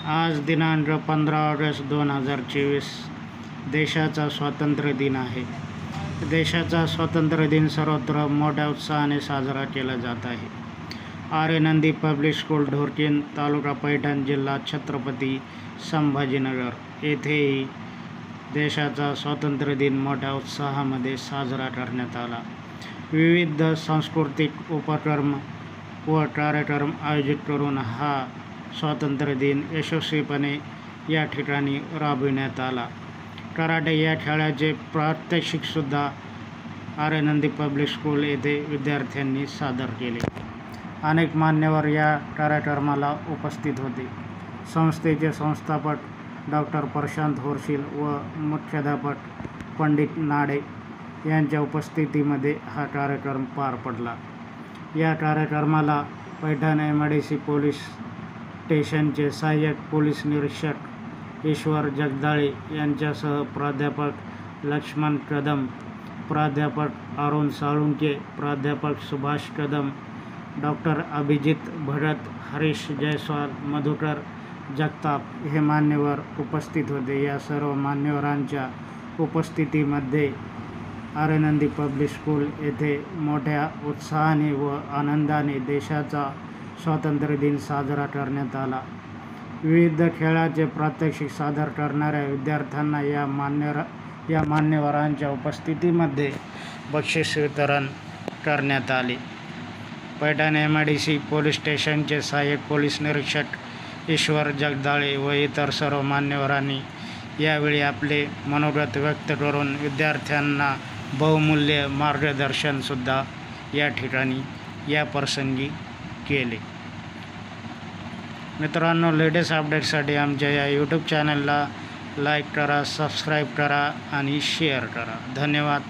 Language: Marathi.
आज दिनांक 15 ऑगस्ट 2024 देशाचा स्वातंत्र्य दिन आहे. देशाचा स्वातंत्र्य दिन सर्वत्र मोठ्या उत्साहाने साजरा केला जात आहे. आर्यनंदी पब्लिक स्कूल ढोरकीन, तालुका पैठण, जिल्हा छत्रपती संभाजीनगर येथेही देशाचा स्वातंत्र्य दिन मोठ्या उत्साहामध्ये साजरा करण्यात आला. विविध सांस्कृतिक उपक्रम व कार्यक्रम आयोजित करून हा स्वातंत्र्य दिन यशस्वीपणे या ठिकाणी राबविण्यात आला. कराटे या खेळाचे प्रात्यक्षिकसुद्धा आर्यनंदी पब्लिक स्कूल येथे विद्यार्थ्यांनी सादर केले. अनेक मान्यवर या कार्यक्रमाला उपस्थित होते. संस्थेचे संस्थापक डॉक्टर प्रशांत होरशील व मुख्याध्यापक पंडित नाडे यांच्या उपस्थितीमध्ये हा कार्यक्रम पार पडला. या कार्यक्रमाला पैठण MIDC पोलीस स्टेशनचे सहाय्यक पोलीस निरीक्षक ईश्वर जगदाळे यांच्यासह प्राध्यापक लक्ष्मण कदम, प्राध्यापक अरुण साळुंके, प्राध्यापक सुभाष कदम, डॉक्टर अभिजित भगत, हरीश जयस्वाल, मधुकर जगताप हे मान्यवर उपस्थित होते. या सर्व मान्यवरांच्या उपस्थितीमध्ये आर्यनंदी पब्लिक स्कूल येथे मोठ्या उत्साहाने व आनंदाने देशाचा स्वातंत्र्य दिन साजरा करण्यात आला. विविध खेळाचे प्रात्यक्षिक सादर करणाऱ्या विद्यार्थ्यांना या मान्यवरांच्या उपस्थितीमध्ये बक्षीस वितरण करण्यात आले. पैठण MIDC पोलीस स्टेशनचे सहाय्यक पोलीस निरीक्षक ईश्वर जगदाळे व इतर सर्व मान्यवरांनी यावेळी आपले मनोगत व्यक्त करून विद्यार्थ्यांना बहुमूल्य मार्गदर्शनसुद्धा या ठिकाणी या प्रसंगी केले. मित्रांनो, लेटेस्ट अपडेटसाठी आमच्या या यूट्यूब चॅनलला लाईक करा, सबस्क्राईब करा आणि शेअर करा. धन्यवाद.